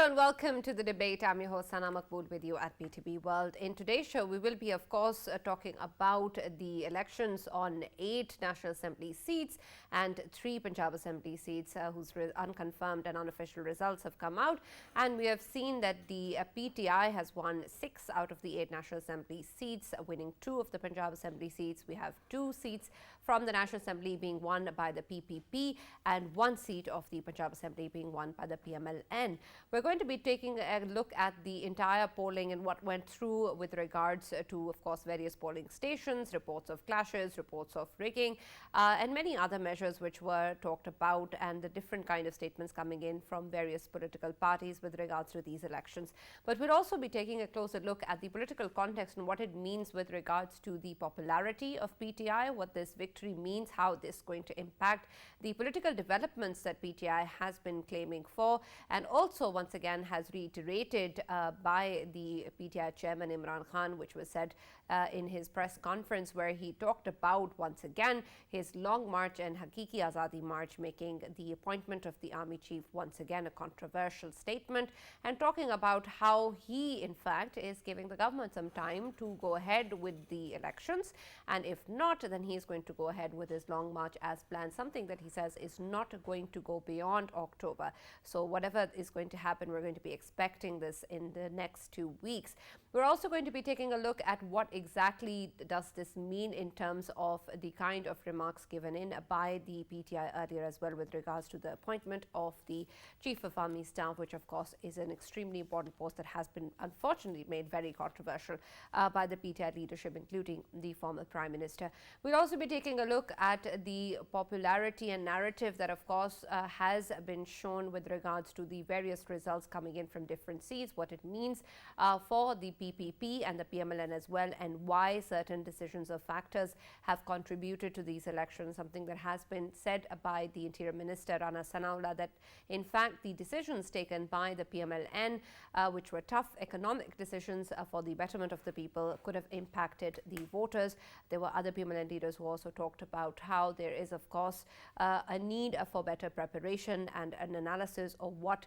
Hello and welcome to the debate. I'm your host Sana Makbood with you at B2B World. In today's show, we will be, of course, talking about the elections on 8 National Assembly seats and 3 Punjab Assembly seats whose unconfirmed and unofficial results have come out. And we have seen that the PTI has won 6 out of the 8 National Assembly seats, winning 2 of the Punjab Assembly seats. We have 2 seats from the National Assembly being won by the PPP and 1 seat of the Punjab Assembly being won by the PMLN. We're going to be taking a look at the entire polling and what went through with regards to, of course, various polling stations, reports of clashes, reports of rigging, and many other measures which were talked about, and the different kind of statements coming in from various political parties with regards to these elections. But we'll also be taking a closer look at the political context and what it means with regards to the popularity of PTI, what this victory means, how this is going to impact the political developments that PTI has been claiming for, and also once again has reiterated by the PTI chairman Imran Khan, which was said in his press conference, where he talked about once again his long march and Hakiki Azadi march, making the appointment of the army chief once again a controversial statement, and talking about how he in fact is giving the government some time to go ahead with the elections, and if not, then he is going to go ahead with his long march as planned, something that he says is not going to go beyond October. So whatever is going to happen, we're going to be expecting this in the next 2 weeks. We're also going to be taking a look at what exactly does this mean in terms of the kind of remarks given in by the PTI earlier as well with regards to the appointment of the Chief of Army Staff, which of course is an extremely important post that has been unfortunately made very controversial by the PTI leadership, including the former Prime Minister. We'll also be taking a look at the popularity and narrative that of course has been shown with regards to the various results coming in from different seats, what it means for the PPP and the PMLN as well, and why certain decisions or factors have contributed to these elections, something that has been said by the Interior Minister Rana Sanaullah, that in fact the decisions taken by the PMLN, which were tough economic decisions for the betterment of the people, could have impacted the voters. There were other PMLN leaders who also talked about how there is of course a need for better preparation and an analysis of what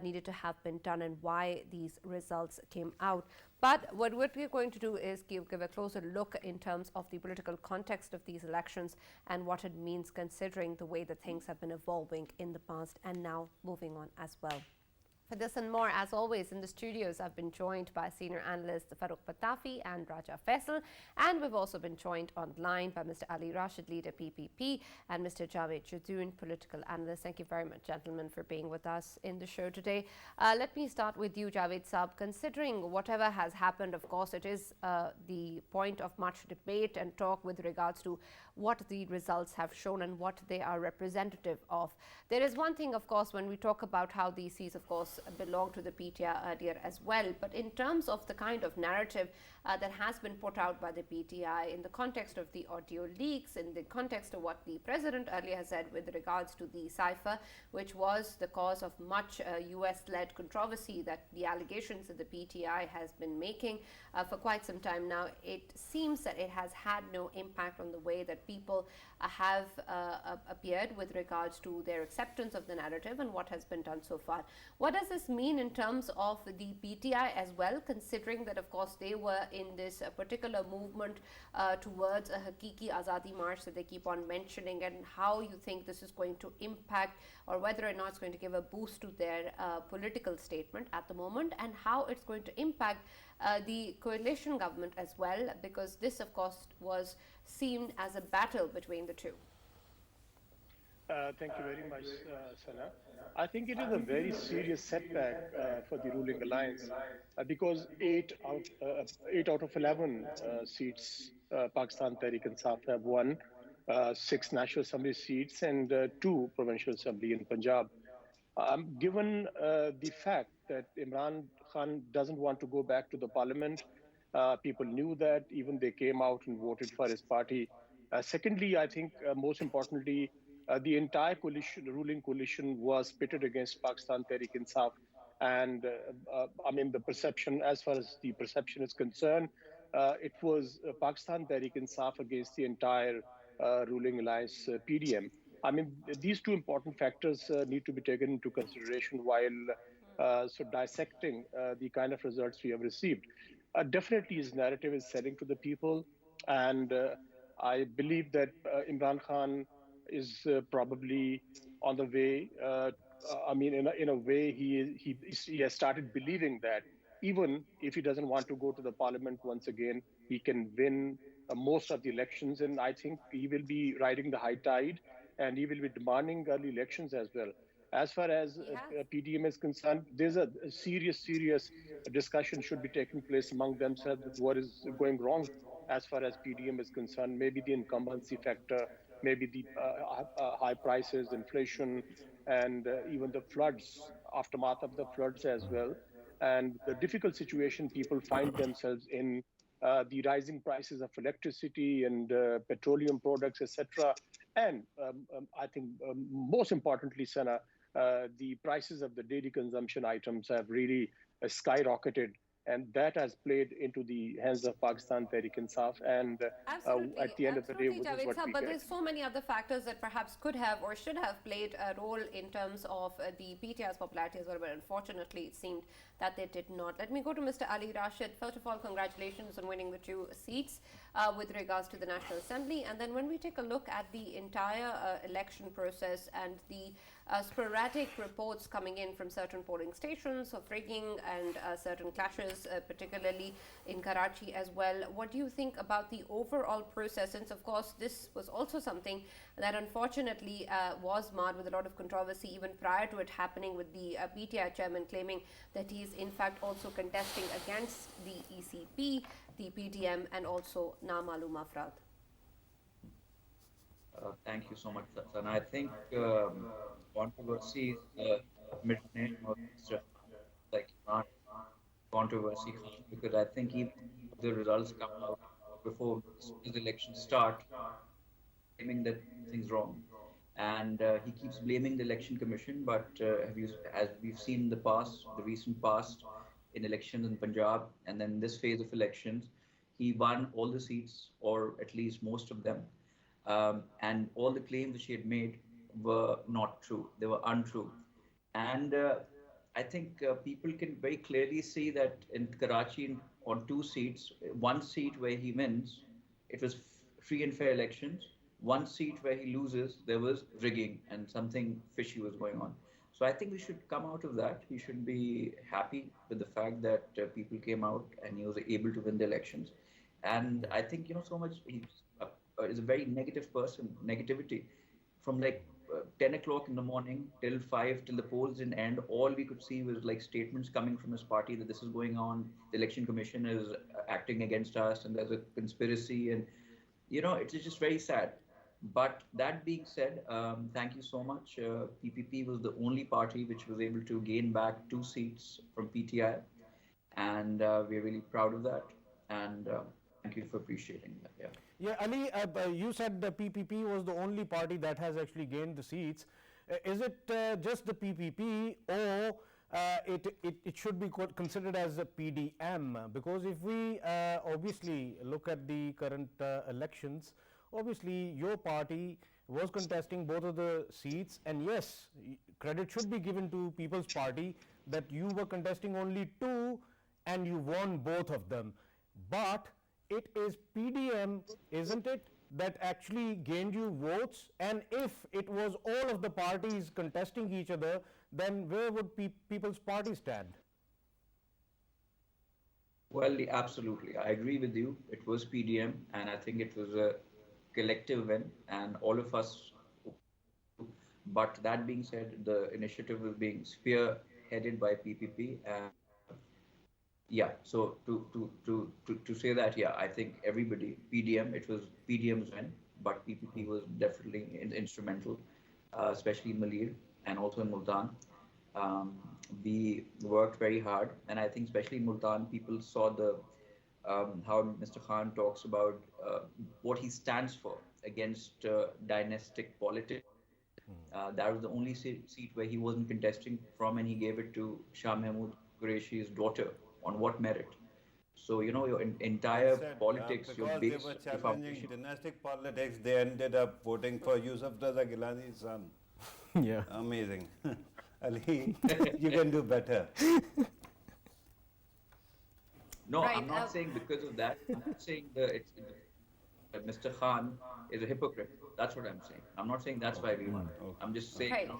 needed to have been done and why these results came out. But what we're going to do is give a closer look in terms of the political context of these elections and what it means considering the way that things have been evolving in the past and now moving on as well. For this and more, as always, in the studios, I've been joined by senior analysts Farooq Patafi and Raja Faisal, and we've also been joined online by Mr. Ali Rashid, leader PPP, and Mr. Javed Jadoon, political analyst. Thank you very much, gentlemen, for being with us in the show today. Let me start with you, Javed Saab. Considering whatever has happened, of course, it is the point of much debate and talk with regards to what the results have shown and what they are representative of. There is one thing, of course, when we talk about how these seats, of course, belong to the PTI earlier as well, but in terms of the kind of narrative that has been put out by the PTI in the context of the audio leaks, in the context of what the president earlier has said with regards to the cipher, which was the cause of much US-led controversy, that the allegations that the PTI has been making for quite some time now, it seems that it has had no impact on the way that people have appeared with regards to their acceptance of the narrative and what has been done so far. What does this mean in terms of the PTI as well, considering that of course they were in this particular movement towards a Hakiki Azadi march that they keep on mentioning, and how you think this is going to impact, or whether or not it's going to give a boost to their political statement at the moment, and how it's going to impact the coalition government as well, because this of course was seen as a battle between the two. Thank you very much, Sana. I think it is a very serious setback for the ruling alliance because 8 out of 11 seats Pakistan Tehreek-e-Insaf have won, 6 National Assembly seats and 2 Provincial Assembly in Punjab. Given the fact that Imran Khan doesn't want to go back to the parliament, people knew that, even they came out and voted for his party. Secondly, I think most importantly, the entire coalition, the ruling coalition, was pitted against Pakistan Tehreek-e-Insaf. And I mean, the perception, as far as the perception is concerned, it was Pakistan Tehreek-e-Insaf against the entire ruling alliance, PDM. I mean, these two important factors need to be taken into consideration while so dissecting the kind of results we have received. Definitely, his narrative is selling to the people, and I believe that Imran Khan is probably on the way. I mean, in a way, he has started believing that even if he doesn't want to go to the parliament once again, he can win most of the elections, and I think he will be riding the high tide, and he will be demanding early elections as well. As far as He has. PDM is concerned, there's a serious discussion should be taking place among themselves with what is going wrong as far as PDM is concerned. Maybe the incumbency factor, maybe the high prices, inflation, and even the floods, aftermath of the floods as well, and the difficult situation people find themselves in, the rising prices of electricity and petroleum products, etc. And I think most importantly, Sana, the prices of the daily consumption items have really skyrocketed, and that has played into the hands of Pakistan Tehreek-e-Insaf. And Absolutely, at the end of the day, absolutely, this is Javed what Sahab. we But get. there's so many other factors that perhaps could have or should have played a role in terms of the PTR's popularity as well. But unfortunately, it seemed that they did not. Let me go to Mr. Ali Rashid. First of all, congratulations on winning the 2 seats with regards to the National Assembly. And then when we take a look at the entire election process and the sporadic reports coming in from certain polling stations of rigging and certain clashes, particularly in Karachi as well. What do you think about the overall process? Since, of course, this was also something that unfortunately was marred with a lot of controversy even prior to it happening, with the PTI chairman claiming that he is in fact also contesting against the ECP, the PDM, and also Namalum Afraad. Thank you so much, Sana. I think controversy is middle name of Mr. Like not controversy, because I think even the results come out before the elections start, claiming that things wrong, and he keeps blaming the election commission. But as we've seen in the past, the recent past, in elections in Punjab, and then this phase of elections, he won all the seats, or at least most of them. And all the claims that she had made were not true. They were untrue. And I think people can very clearly see that in Karachi, on 2 seats, 1 seat where he wins, it was free and fair elections. 1 seat where he loses, there was rigging and something fishy was going on. So I think we should come out of that. He should be happy with the fact that people came out and he was able to win the elections. And I think, so much, is a very negative person, negativity. From like 10 o'clock in the morning till 5, till the polls didn't end, all we could see was like statements coming from his party that this is going on, the election commission is acting against us, and there's a conspiracy, and it's just very sad. But that being said, thank you so much. PPP was the only party which was able to gain back 2 seats from PTI, and we're really proud of that. And thank you for appreciating that. Yeah. Yeah, Ali, you said the PPP was the only party that has actually gained the seats. Is it just the PPP, or it should be considered as a PDM? Because if we obviously look at the current elections, obviously your party was contesting both of the seats, and yes, credit should be given to People's Party that you were contesting only 2 and you won both of them. But it is PDM, isn't it, that actually gained you votes? And if it was all of the parties contesting each other, then where would People's Party stand? Well, absolutely. I agree with you. It was PDM, and I think it was a collective win, and all of us. But that being said, the initiative was being spearheaded by PPP, and yeah. So to say that, yeah, I think everybody PDM. It was PDM's win, but PPP was definitely instrumental, especially in Malir and also in Multan. We worked very hard, and I think especially in Multan, people saw how Mr. Khan talks about what he stands for against dynastic politics. That was the only seat where he wasn't contesting from, and he gave it to Shah Mahmood Qureshi's daughter. On what merit? So, your entire politics, your because base, they were your challenging foundation. dynastic politics, they ended up voting for Yusuf Raza Gilani's son. Yeah. Amazing. Ali, you can do better. No, Right, I'm not saying because of that. I'm not saying that Mr. Khan is a hypocrite. That's what I'm saying. I'm not saying that's why we won. I'm just saying, Right.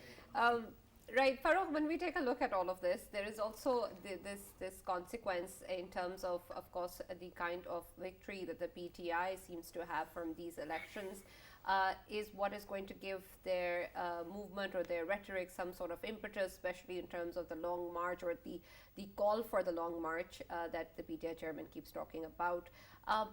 Right, Farooq, when we take a look at all of this, there is also this consequence in terms of course, the kind of victory that the PTI seems to have from these elections is what is going to give their movement or their rhetoric some sort of impetus, especially in terms of the long march or the call for the long march that the PTI chairman keeps talking about.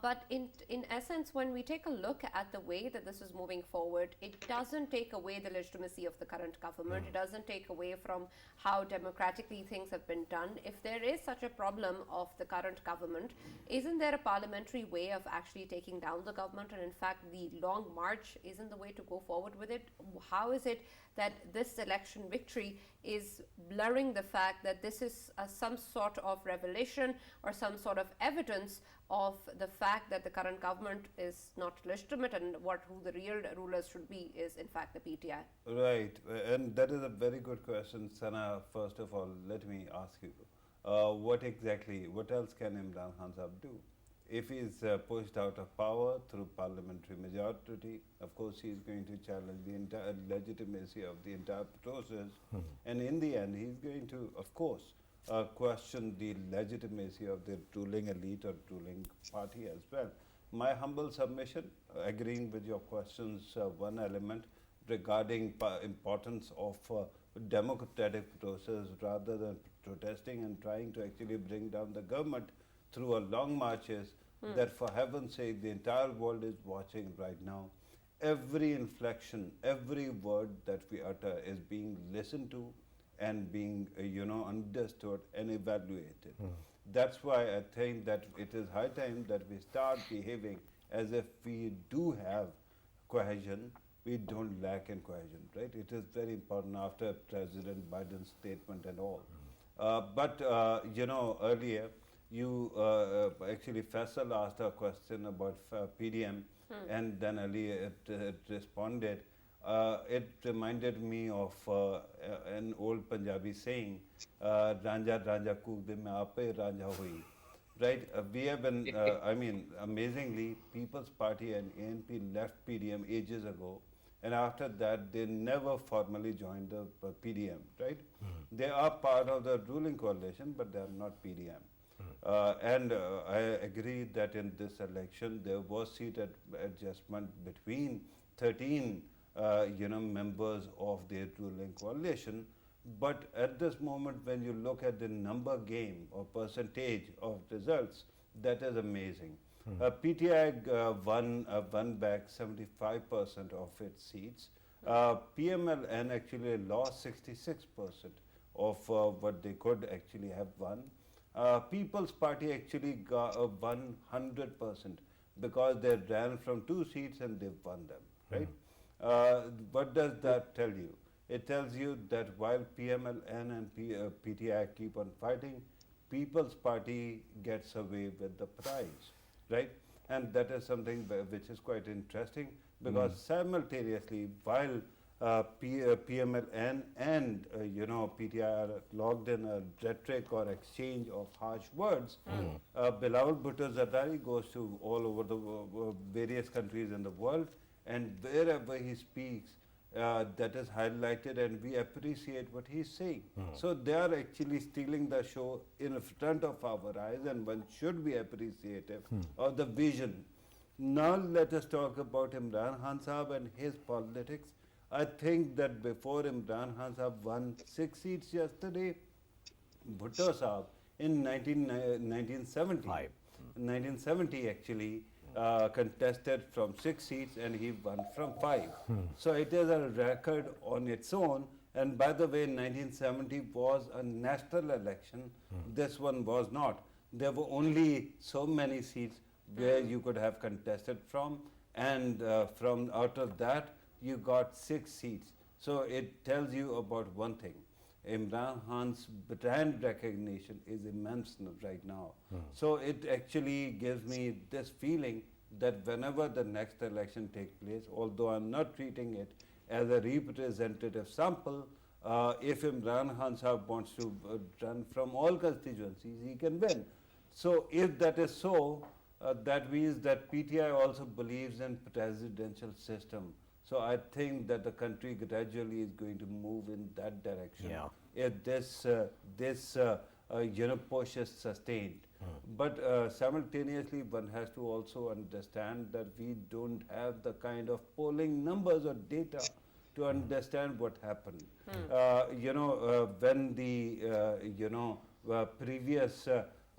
But in essence, when we take a look at the way that this is moving forward, it doesn't take away the legitimacy of the current government. It doesn't take away from how democratically things have been done. If there is such a problem of the current government, isn't there a parliamentary way of actually taking down the government? And in fact, the long march isn't the way to go forward with it. How is it that this election victory is blurring the fact that this is some sort of revelation or some sort of evidence of the fact that the current government is not legitimate, and who the real rulers should be is in fact the PTI? Right, and that is a very good question, Sana. First of all, let me ask you, what else can Imran Khan Sahab do? If he is pushed out of power through parliamentary majority, of course he is going to challenge the entire legitimacy of the entire process, and in the end he is going to, of course, question the legitimacy of the ruling elite or ruling party as well. My humble submission, agreeing with your questions, one element regarding importance of democratic process rather than protesting and trying to actually bring down the government through a long marches, that for heaven's sake the entire world is watching right now. Every inflection, every word that we utter is being listened to and being understood and evaluated. That's why I think that it is high time that we start behaving as if we do have cohesion. We don't lack in cohesion, right? It is very important after President Biden's statement and all. But earlier you actually Faisal asked a question about PDM, and then Ali responded. It reminded me of an old Punjabi saying, "Ranja Ranja Kook de mein aape Ranja hui." Right? We have been, amazingly, People's Party and ANP left PDM ages ago, and after that they never formally joined the PDM. Right? They are part of the ruling coalition, but they are not PDM. And I agree that in this election there was seat adjustment between 13 members of the ruling coalition. But at this moment, when you look at the number game or percentage of results, that is amazing. PTI won back 75% of its seats. PMLN actually lost 66% of what they could actually have won. People's Party actually won 100% because they ran from 2 seats and they won them, right? What does that tell you? It tells you that while PMLN and PTI keep on fighting, People's Party gets away with the prize, right? And that is something which is quite interesting, because simultaneously, while PMLN and PTI are logged in a rhetoric or exchange of harsh words, Bilawal Bhutto Zardari goes to all over the various countries in the world, and wherever he speaks, that is highlighted, and we appreciate what he's saying. So they are actually stealing the show in front of our eyes, and one should be appreciative of the vision. Now let us talk about Imran Khan Sahab and his politics. I think that before Imran Khan Sahab won 6 seats yesterday, Bhutto Sahab in 1970 actually contested from 6 seats and he won from 5. So it is a record on its own. And by the way, 1970 was a national election. This one was not. There were only so many seats where you could have contested from, and from out of that you got 6 seats. So it tells you about one thing. Imran Khan's brand recognition is immense right now. So it actually gives me this feeling that whenever the next election takes place, although I'm not treating it as a representative sample, If Imran Khan Sahib wants to run from all constituencies, he can win. So if that is so, that means that PTI also believes in presidential system. So I think that the country gradually is going to move in that direction. Yeah. If this push is sustained. But simultaneously, one has to also understand that we don't have the kind of polling numbers or data to understand what happened. When the previous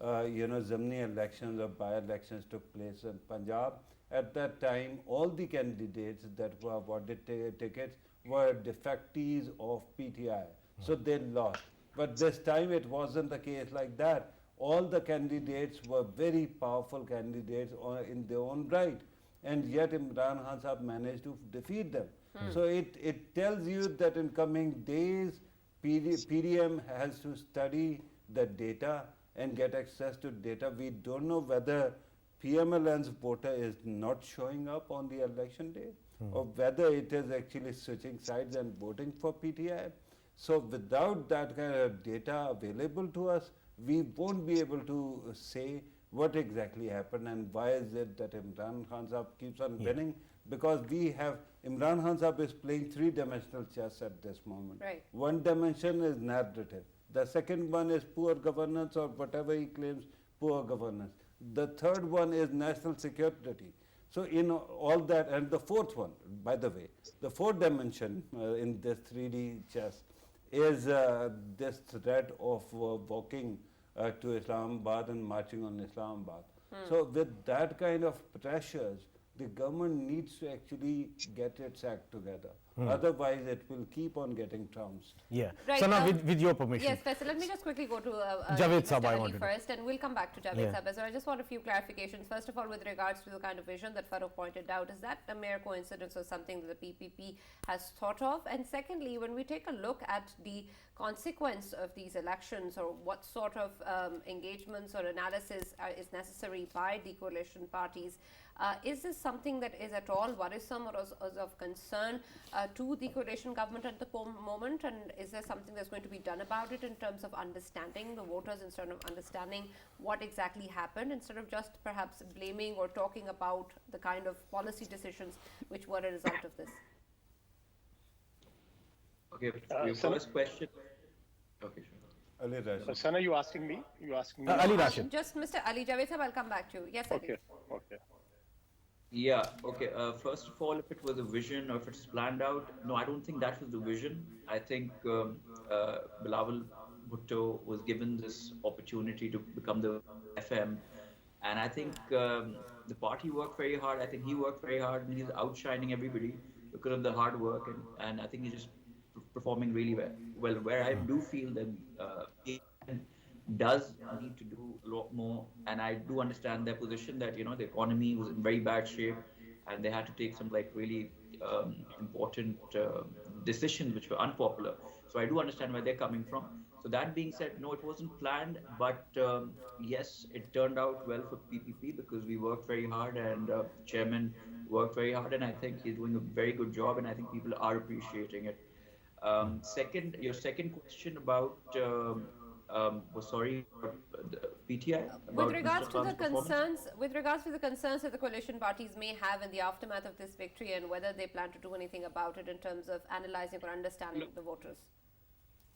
Zamni elections or by-elections took place in Punjab, at that time, all the candidates that were awarded tickets were defectees of PTI. So they lost. But this time it wasn't the case like that. All the candidates were very powerful candidates in their own right. And yet Imran Khan Sahib managed to defeat them. So it tells you that in coming days, PDM has to study the data and get access to data. We don't know whether PMLN's voter is not showing up on the election day or whether it is actually switching sides and voting for PTI. So without that kind of data available to us, we won't be able to say what exactly happened and why is it that Imran Khan Sahib keeps on winning, because we have Imran Khan Sahib is playing three-dimensional chess at this moment. Right. One dimension is narrative. The second one is poor governance or whatever he claims poor governance. The third one is national security. So in all that, and the fourth one, by the way, the fourth dimension in this 3D chess is this threat of walking to Islamabad and marching on Islamabad. So with that kind of pressures, the government needs to actually get its act together. Otherwise, it will keep on getting trounced. Yeah. Right, Sana, with your permission. Yes, Faisal, let me just quickly go to Javed Mr. Sahib, I Ali wanted to- first, and we'll come back to Javed Yeah. Sahib as well. I just want a few clarifications. First of all, with regards to the kind of vision that Farooq pointed out, is that a mere coincidence or something that the PPP has thought of? And secondly, when we take a look at the consequence of these elections, or what sort of engagements or analysis is necessary by the coalition parties, is this something that is at all worrisome or is of concern to the coalition government at the moment? And is there something that's going to be done about it in terms of understanding the voters, instead of understanding what exactly happened, instead of just perhaps blaming or talking about the kind of policy decisions which were a result of this? Okay, your Sana? first question. Okay, sure. Ali Rashid. Sana, you asking me? You asking me? Ali Rashid. Just Mr. Ali. Javed Sahib, I'll come back to you. Yes, Ali. Okay. Okay. Yeah, okay. First of all, if it was a vision or if it's planned out, no, I don't think that was the vision. I think Bilawal Bhutto was given this opportunity to become the FM. And I think the party worked very hard. I think he worked very hard, and he's outshining everybody because of the hard work. And I think he's just performing really well. Where I do feel that he does need to do a lot more, and I do understand their position that the economy was in very bad shape, and they had to take some really important decisions which were unpopular. So I do understand where they're coming from. So that being said, no, it wasn't planned, but yes, it turned out well for PPP because we worked very hard, and chairman worked very hard, and I think he's doing a very good job, and I think people are appreciating it. Your second question about PTI. With regards to the concerns that the coalition parties may have in the aftermath of this victory, and whether they plan to do anything about it in terms of analyzing or understanding the voters.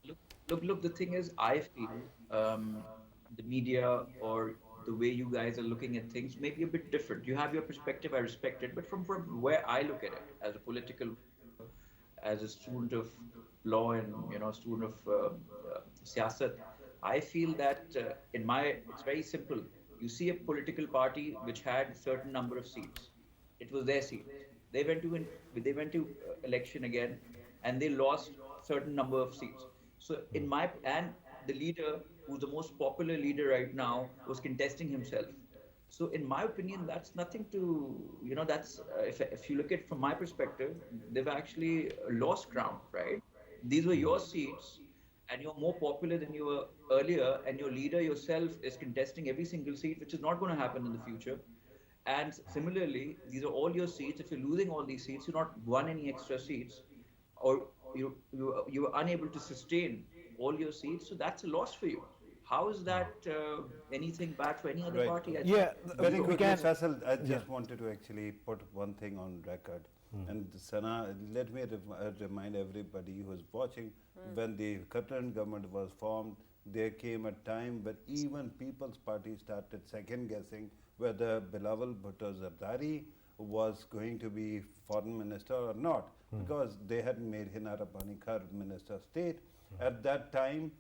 Look. The thing is, I feel the media or the way you guys are looking at things may be a bit different. You have your perspective, I respect it, but from where I look at it, as a political, as a student of law and student of siyasat, I feel that it's very simple. You see a political party which had a certain number of seats. It was their seat. They went to election again, and they lost a certain number of seats. So and the leader, who's the most popular leader right now, was contesting himself. So in my opinion, that's nothing to, that's, if you look at it from my perspective, they've actually lost ground, right? These were your seats, and you're more popular than you were earlier, and your leader yourself is contesting every single seat, which is not going to happen in the future. And similarly, these are all your seats. If you're losing all these seats, you're not won any extra seats, or you were unable to sustain all your seats, so that's a loss for you. How is that anything bad for any other Right. party? I Yeah, think Very zero. quickly, can- Faisal, I just wanted to actually put one thing on record. And Sana, let me remind everybody who's watching, when the current government was formed, there came a time when even People's Party started second guessing whether Bilawal Bhutto Zardari was going to be foreign minister or not, because they had made Hina Rabbani Kar minister of state. At that time,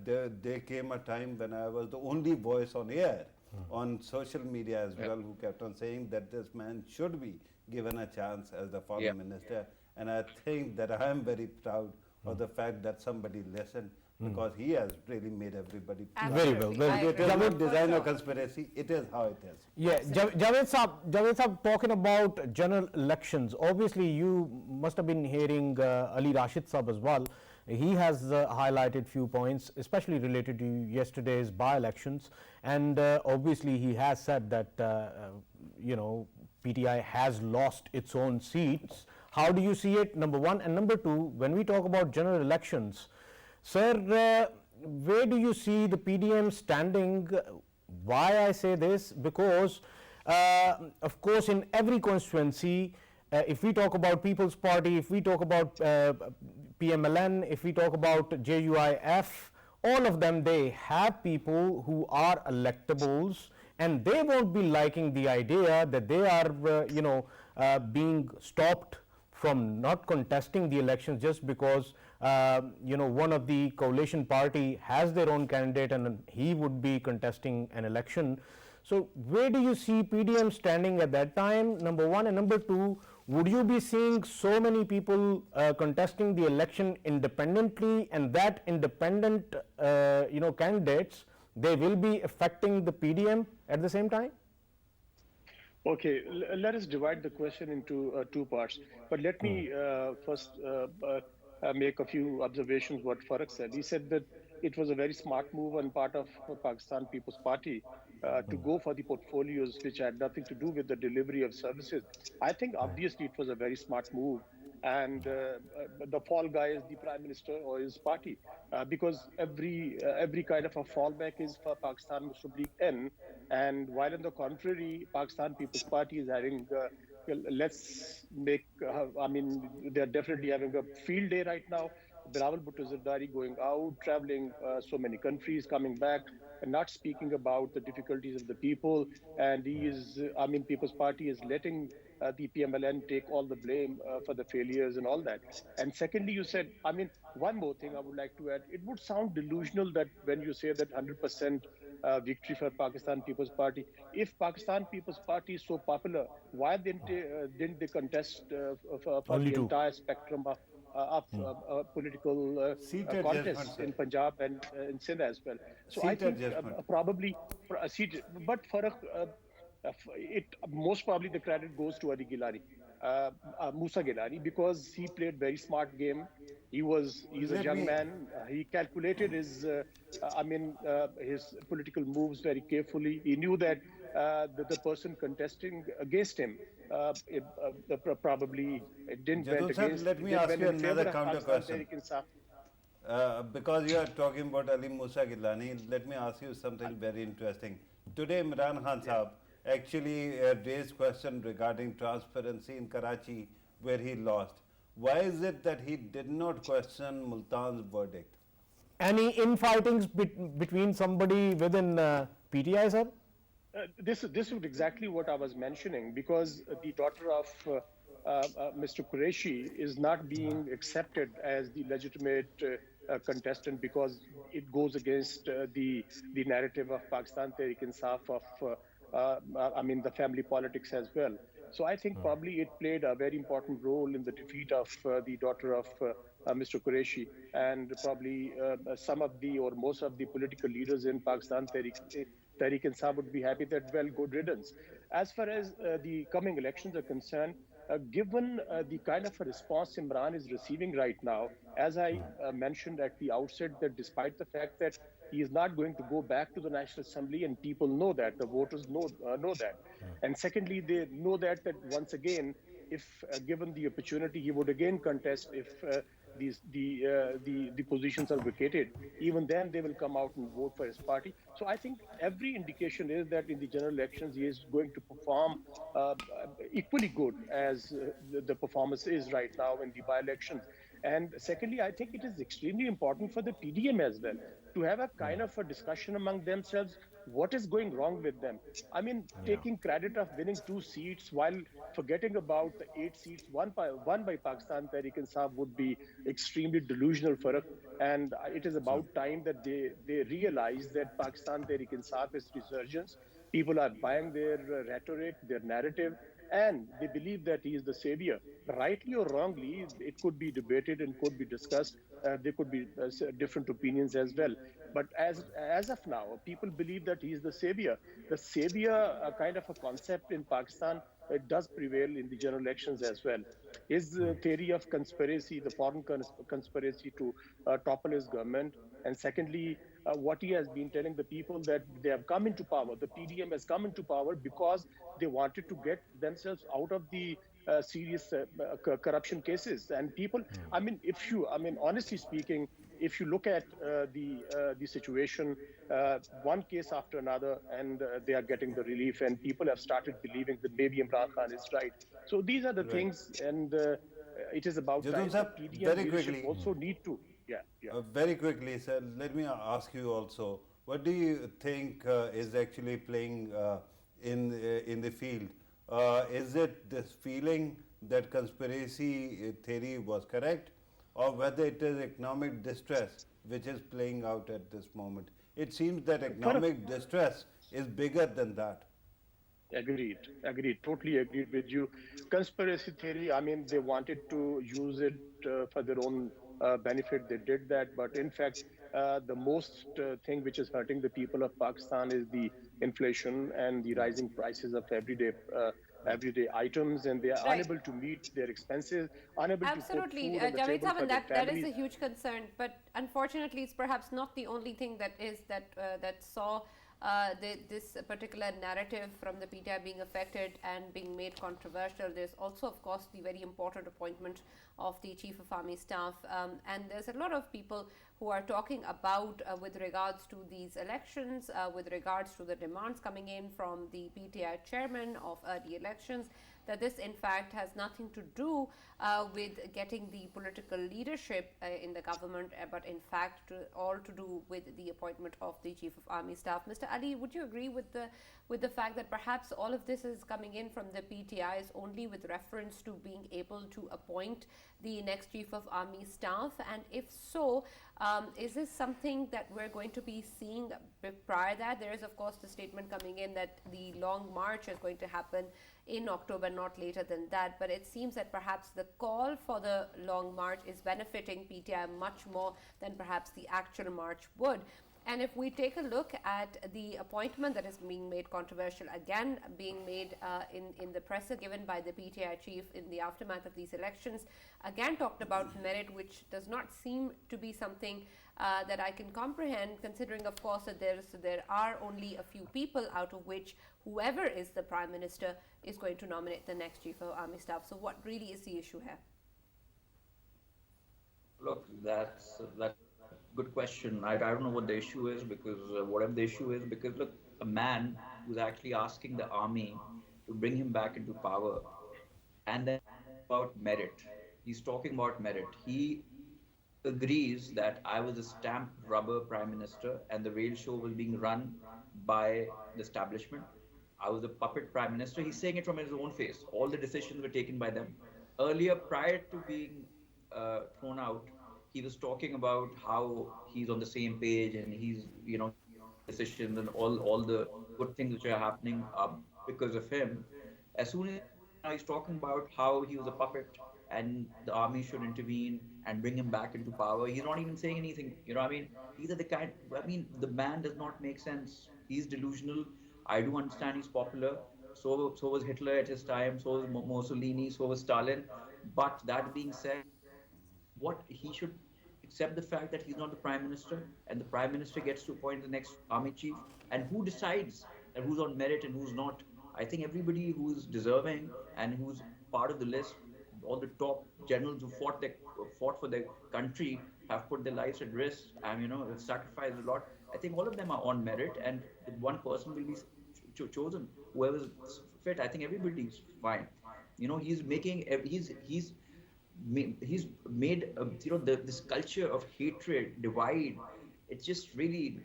there came a time when I was the only voice on air, on social media as well, who kept on saying that this man should be given a chance as the foreign minister. And I think that I am very proud of the fact that somebody listened, because he has really made everybody proud. Very well, very I good. agree. It is not For design or sure. conspiracy, it is how it is. Yeah, Javed Saab, talking about general elections, obviously you must have been hearing Ali Rashid Saab as well. He has highlighted few points, especially related to yesterday's by-elections, and obviously he has said that, you know, PTI has lost its own seats. How do you see it, number one? And number two, when we talk about general elections, sir, where do you see the PDM standing? Why I say this? Because, of course, in every constituency, if we talk about People's Party, if we talk about PMLN, if we talk about JUIF, all of them, they have people who are electables, and they won't be liking the idea that they are, you know, being stopped from not contesting the elections just because you know, one of the coalition party has their own candidate and he would be contesting an election. So where do you see PDM standing at that time, number one? And number two, would you be seeing so many people contesting the election independently, and that independent you know, candidates, they will be affecting the PDM at the same time? Okay, let us divide the question into two parts. But let me first make a few observations what Farag said. He said that it was a very smart move on part of Pakistan People's Party to go for the portfolios which had nothing to do with the delivery of services. I think obviously it was a very smart move. And the fall guy is the prime minister or his party, because every kind of a fallback is for Pakistan Muslim League N, and while on the contrary, Pakistan People's Party is having let's make I mean, they're definitely having a field day right now. Bilawal Bhutto Zardari going out, traveling so many countries, coming back, and not speaking about the difficulties of the people. And he is, I mean, People's Party is letting the PMLN take all the blame for the failures and all that. And secondly, you said, I mean, one more thing I would like to add. It would sound delusional that when you say that 100% victory for Pakistan People's Party, if Pakistan People's Party is so popular, why didn't they contest for Only the two. entire spectrum of political Seated contests judgment, sir. in Punjab and in Sindh as well? So I Seated think judgment. probably seated, but for it most probably the credit goes to Ali Gilani, Musa Gilani, because he played very smart game. He's a Let young me- man. He calculated his his political moves very carefully. He knew that the person contesting against him probably it didn't Jadul went sir, against. let me it ask went you in favor another of counter Pakistan question. Tehreek-e-Insaf. Because you are talking about Ali Musa Gilani, let me ask you something very interesting. Today, Imran Khan Sahab actually raised question regarding transparency in Karachi, where he lost. Why is it that he did not question Multan's verdict? Any infightings between somebody within PTI, sir? This is exactly what I was mentioning, because the daughter of Mr. Qureshi is not being accepted as the legitimate contestant, because it goes against the narrative of Pakistan Tehreek-e-Insaf, of I mean the family politics as well. So I think probably it played a very important role in the defeat of the daughter of Mr. Qureshi, and probably some of the or most of the political leaders in Pakistan Tehreek-e-Insaf would be happy that, well, good riddance. As far as the coming elections are concerned, given the kind of a response Imran is receiving right now, as I mentioned at the outset, that despite the fact that he is not going to go back to the National Assembly, and people know that, the voters know that. And secondly, they know that once again, if given the opportunity, he would again contest if the positions are vacated, even then they will come out and vote for his party. So I think every indication is that in the general elections he is going to perform uh, equally good as the performance is right now in the by-elections. And secondly, I think it is extremely important for the PDM as well to have a kind of a discussion among themselves. What is going wrong with them? I mean, taking credit of winning 2 seats while forgetting about the 8 seats won by Pakistan Tehreek-e-Insaf would be extremely delusional for us. And it is about time that they realize that Pakistan Tehreek-e-Insaf is resurgence. People are buying their rhetoric, their narrative, and they believe that he is the savior. Rightly or wrongly, it could be debated and could be discussed. There could be different opinions as well. But as of now, people believe that he is the savior. The savior kind of a concept in Pakistan, it does prevail in the general elections as well. His theory of conspiracy, the foreign conspiracy to topple his government, and secondly, what he has been telling the people that they have come into power. The PDM has come into power because they wanted to get themselves out of the serious corruption cases. And people, I mean, honestly speaking, if you look at the situation, one case after another, and they are getting the relief, and people have started believing that maybe Imran Khan is right. So these are the things, and it is about time Jadon that sir, PDM very leadership quickly. also need to, yeah. Very quickly, sir, let me ask you also, what do you think is actually playing in the field? Is it this feeling that conspiracy theory was correct, or whether it is economic distress which is playing out at this moment? It seems that economic distress is bigger than that. Agreed. Totally agreed with you. Conspiracy theory, I mean, they wanted to use it for their own benefit. They did that. But in fact, the most thing which is hurting the people of Pakistan is the inflation and the rising prices of everyday items, and they are Right. unable to meet their expenses, unable to put Absolutely, food on the Javed table Saban, for their that is families. a huge concern. But unfortunately, it's perhaps not the only thing that saw this particular narrative from the PTI being affected and being made controversial. There's also, of course, the very important appointment of the Chief of Army Staff, and there's a lot of people who are talking about with regards to these elections, with regards to the demands coming in from the PTI chairman of the elections, that this in fact has nothing to do with getting the political leadership in the government, but in fact all to do with the appointment of the Chief of Army Staff. Mr. Ali, would you agree with the fact that perhaps all of this is coming in from the PTIs only with reference to being able to appoint the next Chief of Army Staff? And if so, is this something that we're going to be seeing prior to that? There is, of course, the statement coming in that the long march is going to happen in October, not later than that. But it seems that perhaps the call for the long march is benefiting PTI much more than perhaps the actual march would. And if we take a look at the appointment that is being made controversial, again being made in the presser given by the PTI chief in the aftermath of these elections, again talked about merit, which does not seem to be something that I can comprehend, considering, of course, that there are only a few people out of which whoever is the Prime Minister is going to nominate the next Chief of Army Staff. So what really is the issue here? Look, that's good question. I don't know what the issue is, because whatever the issue is, because look, a man who's actually asking the army to bring him back into power, and then about merit. He's talking about merit. He agrees that I was a stamped rubber prime minister and the rail show was being run by the establishment. I was a puppet prime minister. He's saying it from his own face. All the decisions were taken by them. Earlier, prior to being thrown out, he was talking about how he's on the same page and he's, decisions and all the good things which are happening because of him. As soon as he's talking about how he was a puppet and the army should intervene and bring him back into power, he's not even saying anything. These are the kind, the man does not make sense. He's delusional. I do understand he's popular. So was Hitler at his time, so was Mussolini, so was Stalin. But that being said, what he should accept the fact that he's not the prime minister, and the prime minister gets to appoint the next army chief, and who decides and who's on merit and who's not. I think everybody who's deserving and who's part of the list, all the top generals who fought for their country have put their lives at risk and sacrificed a lot. I think all of them are on merit, and one person will be chosen, whoever's fit. I think everybody's fine. He's making he's made this culture of hatred, divide. It's just really,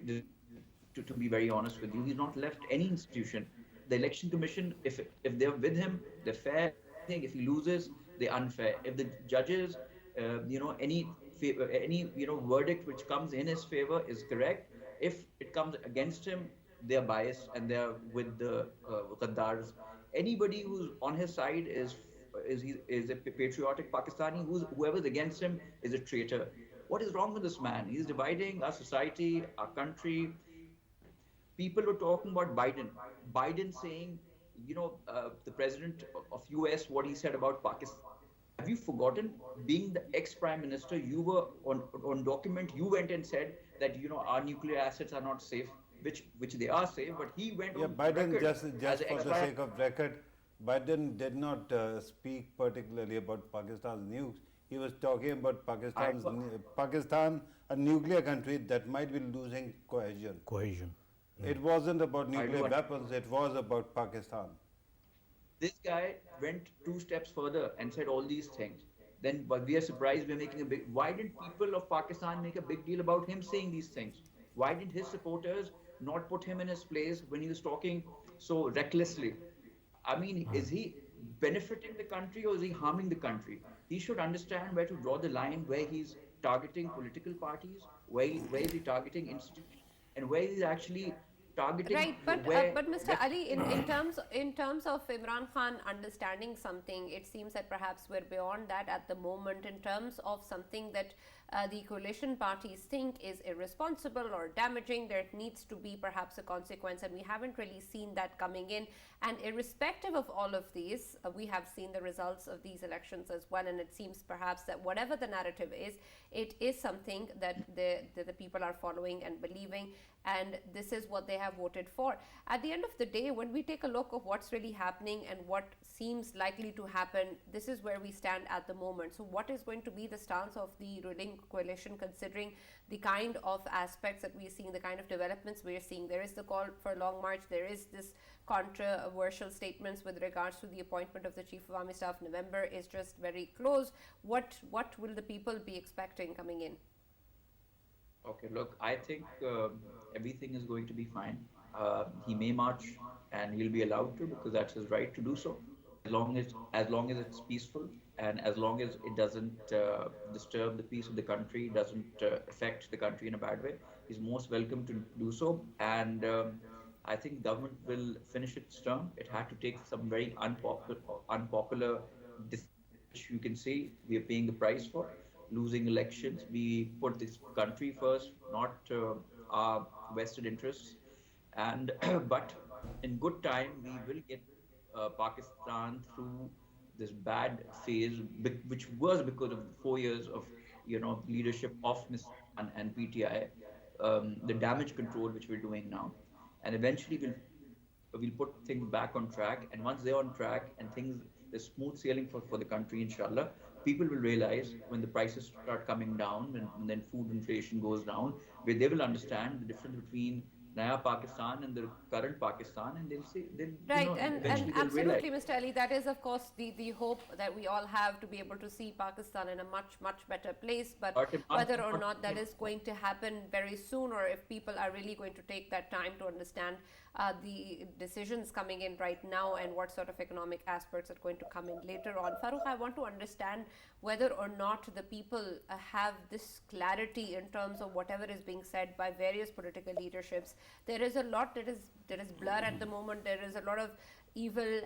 to be very honest with you, he's not left any institution. The election commission, if they're with him, they're fair. If he loses, they're unfair. If the judges, any verdict which comes in his favor is correct. If it comes against him, they're biased and they're with the Ghaddars. Anybody who's on his side is a patriotic Pakistani. Whoever's against him is a traitor. What is wrong with this man? He's dividing our society, our country. People were talking about Biden. Biden saying, the president of US, what he said about Pakistan. Have you forgotten? Being the ex-prime minister, you were on document. You went and said that our nuclear assets are not safe, which they are safe. But he went on Biden, record just as for the sake of record, Biden did not speak particularly about Pakistan's nukes. He was talking about Pakistan, a nuclear country that might be losing cohesion. Cohesion. It wasn't about nuclear weapons, it was about Pakistan. This guy went 2 steps further and said all these things. But we are surprised we're making why didn't people of Pakistan make a big deal about him saying these things? Why didn't his supporters not put him in his place when he was talking so recklessly? I mean, is he benefiting the country or is he harming the country? He should understand where to draw the line, where he's targeting political parties, where is he targeting institutions, and where he's actually targeting. Right, but Mr. Ali, in terms of Imran Khan understanding something, it seems that perhaps we're beyond that at the moment. In terms of something that the coalition parties think is irresponsible or damaging, there needs to be perhaps a consequence, and we haven't really seen that coming in. And irrespective of all of these, we have seen the results of these elections as well, and it seems perhaps that whatever the narrative is, it is something that the people are following and believing, and this is what they have voted for. At the end of the day, when we take a look of what's really happening and what seems likely to happen, this is where we stand at the moment. So what is going to be the stance of the ruling coalition, considering the kind of aspects that we're seeing, the kind of developments we're seeing? There is the call for a long march. There is this controversial statements with regards to the appointment of the Chief of Army Staff. November is just very close. What will the people be expecting coming in? Okay, look, I think everything is going to be fine. He may march, and he'll be allowed to, because that's his right to do so, as long as it's peaceful and as long as it doesn't disturb the peace of the country, doesn't affect the country in a bad way. He's most welcome to do so, and I think government will finish its term. It had to take some very unpopular decisions, which you can see we are paying the price for. Losing elections, we put this country first, not our vested interests. And but in good time, we will get Pakistan through this bad phase, which was because of 4 years of leadership of Mr. Khan and PTI, the damage control which we're doing now, and eventually we'll put things back on track. And once they're on track and there's smooth sailing for the country, inshallah, people will realize when the prices start coming down and then food inflation goes down, where they will understand the difference between Naya Pakistan and the current Pakistan, and they'll see. Right, and absolutely, Mr. Ali, that is of course the hope that we all have, to be able to see Pakistan in a much better place. But whether or not that is going to happen very soon, or if people are really going to take that time to understand the decisions coming in right now and what sort of economic aspects are going to come in later on. Farooq, I want to understand whether or not the people have this clarity in terms of whatever is being said by various political leaderships. There is a lot that is blur at the moment. There is a lot of evil,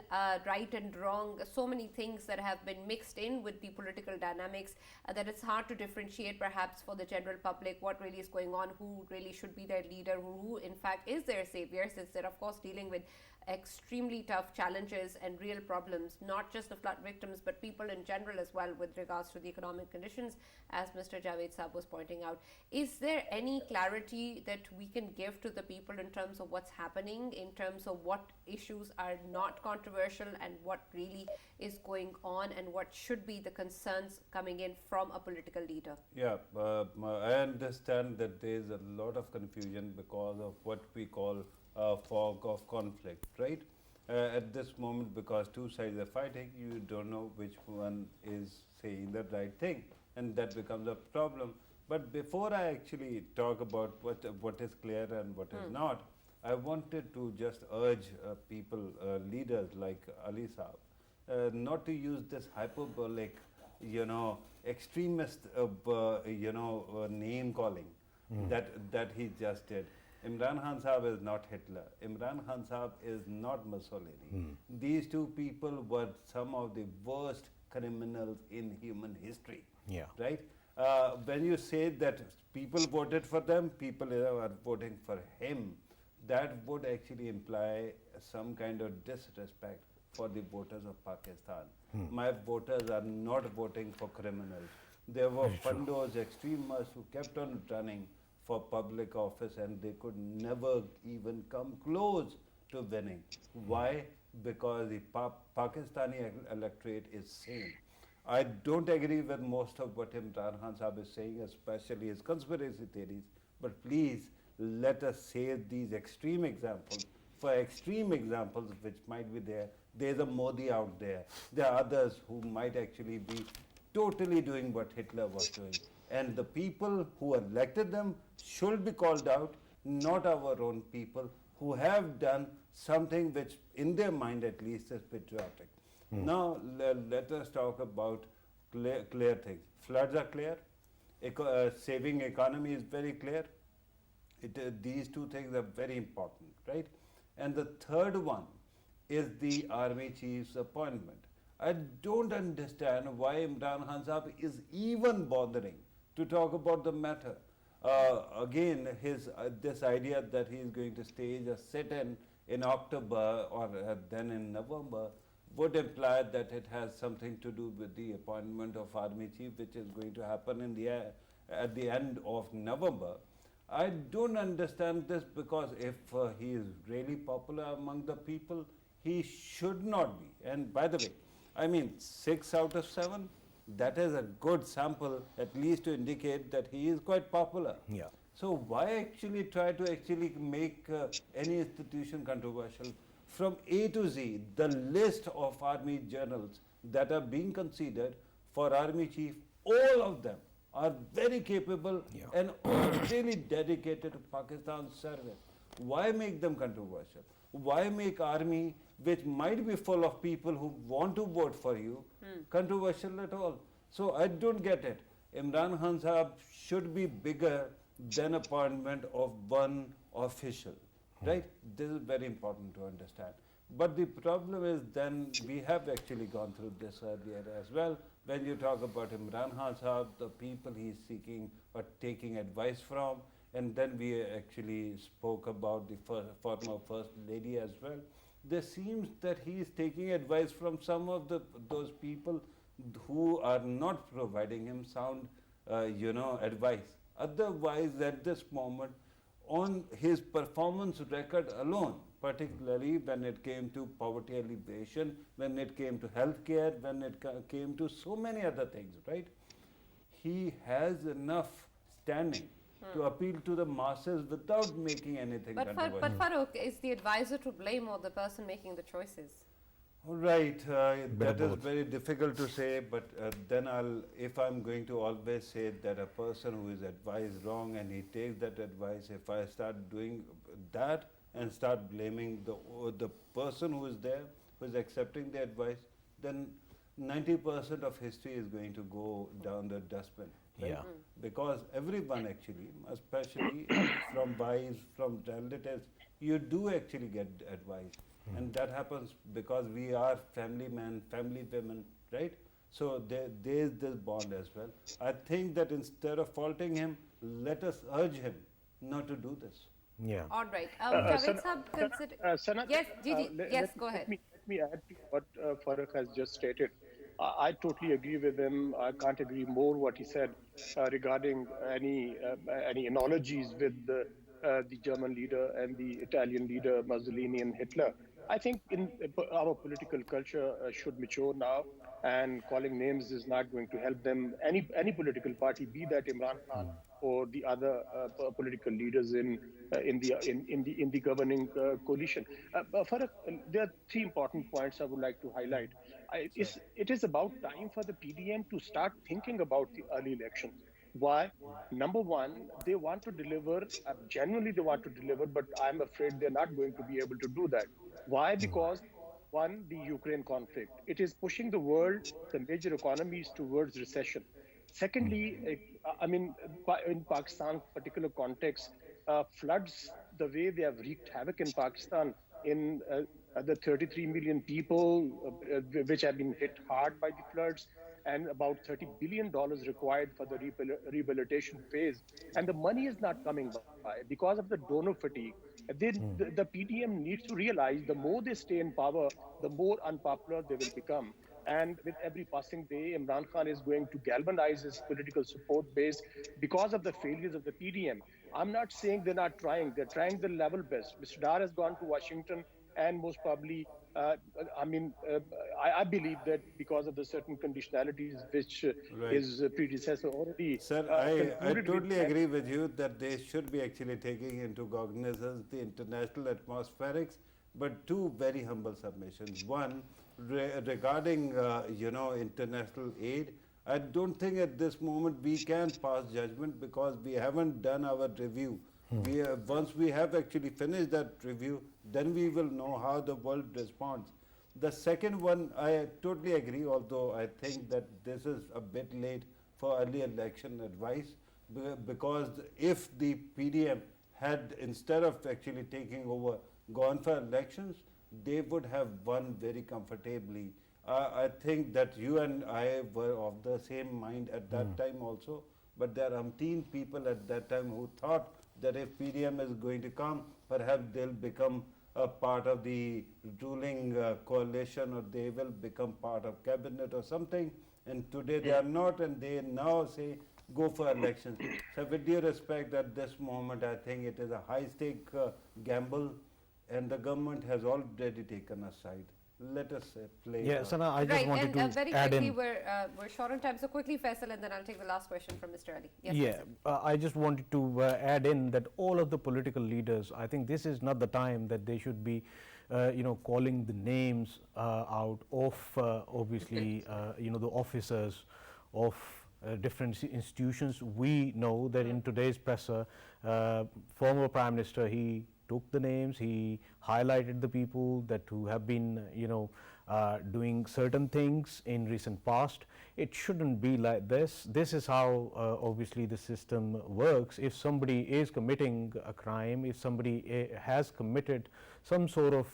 right and wrong, so many things that have been mixed in with the political dynamics that it's hard to differentiate perhaps for the general public what really is going on, who really should be their leader, who in fact is their savior, since they're of course dealing with extremely tough challenges and real problems, not just the flood victims, but people in general as well with regards to the economic conditions, as Mr. Javed Saab was pointing out. Is there any clarity that we can give to the people in terms of what's happening, in terms of what issues are not controversial and what really is going on, and what should be the concerns coming in from a political leader? Yeah, I understand that there is a lot of confusion because of what we call fog of conflict, right? At this moment, because two sides are fighting, you don't know which one is saying the right thing, and that becomes a problem. But before I actually talk about what is clear and what is not, I wanted to just urge people, leaders like Ali Saab, not to use this hyperbolic, extremist, name calling that he just did. Imran Khan Saab is not Hitler. Imran Khan Saab is not Mussolini. These two people were some of the worst criminals in human history. Yeah. Right? When you say that people voted for them, people are voting for him, that would actually imply some kind of disrespect for the voters of Pakistan. My voters are not voting for criminals. There were fundos, extremists who kept on running for public office and they could never even come close to winning. Why? Because the Pakistani electorate is sane. I don't agree with most of what Imran Khan Saab is saying, especially his conspiracy theories, but please let us say these extreme examples. For extreme examples which might be there, there's a Modi out there. There are others who might actually be totally doing what Hitler was doing. And the people who elected them should be called out, not our own people who have done something which in their mind at least is patriotic. Now let us talk about clear things. Floods are clear. Saving economy is very clear. These two things are very important, right? And the third one is the army chief's appointment. I don't understand why Imran Khan Saab is even bothering to talk about the matter. Again, this idea that he is going to stage a sit-in in October or then in November would imply that it has something to do with the appointment of army chief, which is going to happen at the end of November. I don't understand this because if he is really popular among the people, he should not be. And by the way, I mean 6 out of 7, that is a good sample at least to indicate that he is quite popular. Yeah. So why actually try to actually make any institution controversial? From A to Z, the list of army generals that are being considered for army chief, all of them are very capable and really dedicated to Pakistan's service. Why make them controversial? Why make army, which might be full of people who want to vote for you, controversial at all? So I don't get it. Imran Khan Saab should be bigger than appointment of one official, right? This is very important to understand. But the problem is then we have actually gone through this earlier as well. When you talk about Imran Khan Saab, the people he is seeking or taking advice from, and then we actually spoke about the former First Lady as well. There seems that he is taking advice from some of those people who are not providing him sound, advice. Otherwise, at this moment, on his performance record alone, particularly when it came to poverty alleviation, when it came to healthcare, when it came to so many other things, right? He has enough standing to appeal to the masses without making anything controversial. But Farooq, is the advisor to blame or the person making the choices? All right, that is very difficult to say, but then if I'm going to always say that a person who is advised wrong and he takes that advice, if I start doing that and start blaming the person who is there, who is accepting the advice, then 90% of history is going to go down the dustbin. Right? Yeah. Because everyone actually, especially from wives, from relatives, you do actually get advice. And that happens because we are family men, family women, right? So there is this bond as well. I think that instead of faulting him, let us urge him not to do this. Yeah. All right. Sana, Javed Sahab, consider. Sana, Yes, Gigi. Yes, go let ahead. me add to what Farooq has just stated. I totally agree with him. I can't agree more what he said regarding any analogies with the German leader and the Italian leader Mussolini and Hitler. I think in our political culture should mature now, and calling names is not going to help them. Any political party, be that Imran Khan or the other political leaders in the governing coalition. Farooq, there are three important points I would like to highlight. It is about time for the PDM to start thinking about the early elections. Why? Number one, they want to deliver, genuinely they want to deliver, but I'm afraid they're not going to be able to do that. Why? Because one, the Ukraine conflict. It is pushing the world, the major economies towards recession. Secondly, in Pakistan's particular context, floods, the way they have wreaked havoc in Pakistan, in the 33 million people which have been hit hard by the floods, and about $30 billion required for the rehabilitation phase. And the money is not coming by because of the donor fatigue. The PDM needs to realize the more they stay in power, the more unpopular they will become. And with every passing day, Imran Khan is going to galvanize his political support base because of the failures of the PDM. I'm not saying they're not trying. They're trying their level best. Mr. Dar has gone to Washington, and most probably, uh, I mean, uh, I believe that because of the certain conditionalities which Right. his predecessor already Sir, I concluded with. totally agree with you that they should be actually taking into cognizance the international atmospherics, but two very humble submissions. One, regarding international aid, I don't think at this moment we can pass judgment because we haven't done our review. Once we have actually finished that review, then we will know how the world responds. The second one, I totally agree, although I think that this is a bit late for early election advice, because if the PDM had, instead of actually taking over, gone for elections, they would have won very comfortably. I think that you and I were of the same mind at that time also, but there are umpteen people at that time who thought that if PDM is going to come, perhaps they'll become a part of the ruling coalition, or they will become part of cabinet or something. And today they are not, and they now say go for elections. So with due respect, at this moment, I think it is a high stake gamble, and the government has already taken a side. Let us play. Yeah, Sana, I just Right, wanted and to very add quickly, in. we're short on time, so quickly, Faisal, and then I'll take the last question from Mr. Ali. Yes, Yeah, Faisal. I just wanted to add in that all of the political leaders, I think this is not the time that they should be, calling the names out of obviously, the officers of different institutions. We know that in today's presser, former Prime Minister, he took the names, he highlighted the people that who have been, doing certain things in recent past. It shouldn't be like this. This is how obviously the system works. If somebody is committing a crime, if somebody has committed some sort of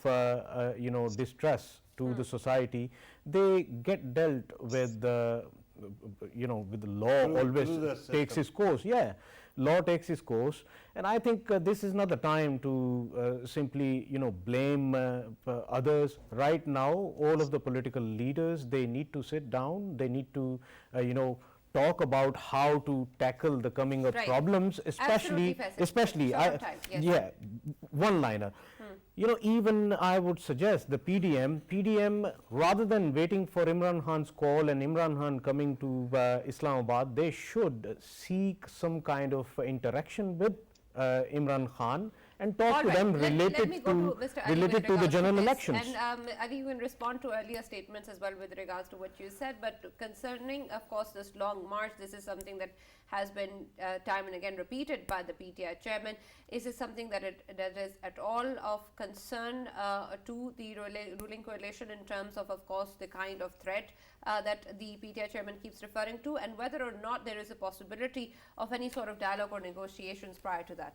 distress to the society, they get dealt with the with the law. Always through the takes system. its course. Yeah, law takes its course, and I think this is not the time to simply blame others. Right now, all of the political leaders, they need to sit down. They need to talk about how to tackle the coming up Right. problems, Absolutely, Faisal. especially Short on time, yes. yeah, one liner. Even I would suggest the PDM, rather than waiting for Imran Khan's call and Imran Khan coming to Islamabad, they should seek some kind of interaction with Imran Khan and talk All to right. them Let related me go to Mr. Ali related with to the regards general this. elections. And Ali, you can respond to earlier statements as well with regards to what you said. But concerning, of course, this long march, this is something that has been time and again repeated by the PTI chairman. Is this something that is at all of concern to the ruling coalition in terms of course, the kind of threat that the PTI chairman keeps referring to, and whether or not there is a possibility of any sort of dialogue or negotiations prior to that?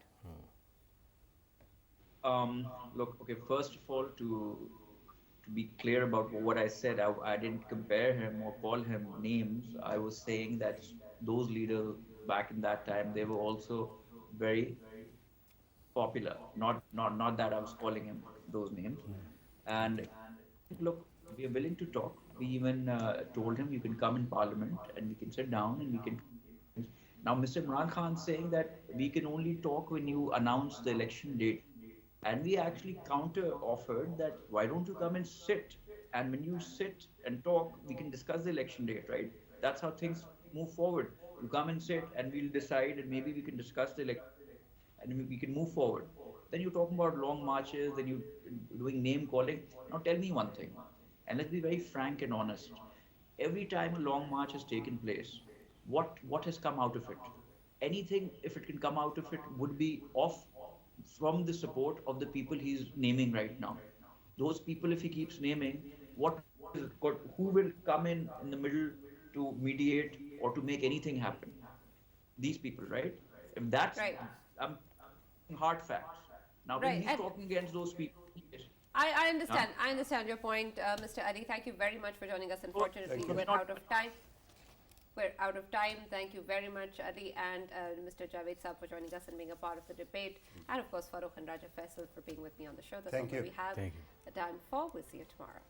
Look, okay, first of all, to be clear about what I said, I didn't compare him or call him names. I was saying that those leaders back in that time, they were also very popular. Not that I was calling him those names. And look, we are willing to talk. We even told him you can come in Parliament and we can sit down and we can. Now, Mr. Imran Khan saying that we can only talk when you announce the election date. And we actually counter offered that why don't you come and sit? And when you sit and talk, we can discuss the election date, right? That's how things move forward. You come and sit and we'll decide and maybe we can discuss the election and we can move forward. Then you're talking about long marches, then you're doing name calling. Now tell me one thing, and let's be very frank and honest. Every time a long march has taken place, what has come out of it? Anything, if it can come out of it, would be off from the support of the people he's naming right now. Those people, if he keeps naming, who will come in the middle to mediate or to make anything happen? These people, right? If that's Right. hard facts. Now, when Right, he's and- talking against those people, I understand. I understand your point, Mr. Ali. Thank you very much for joining us. Unfortunately, you. we're out of time. We're out of time. Thank you very much, Ali, and Mr. Javed Saab for joining us and being a part of the debate. And of course, Farooq and Raja Faisal for being with me on the show. That's Thank all you. we have Thank you. the time for. We'll see you tomorrow.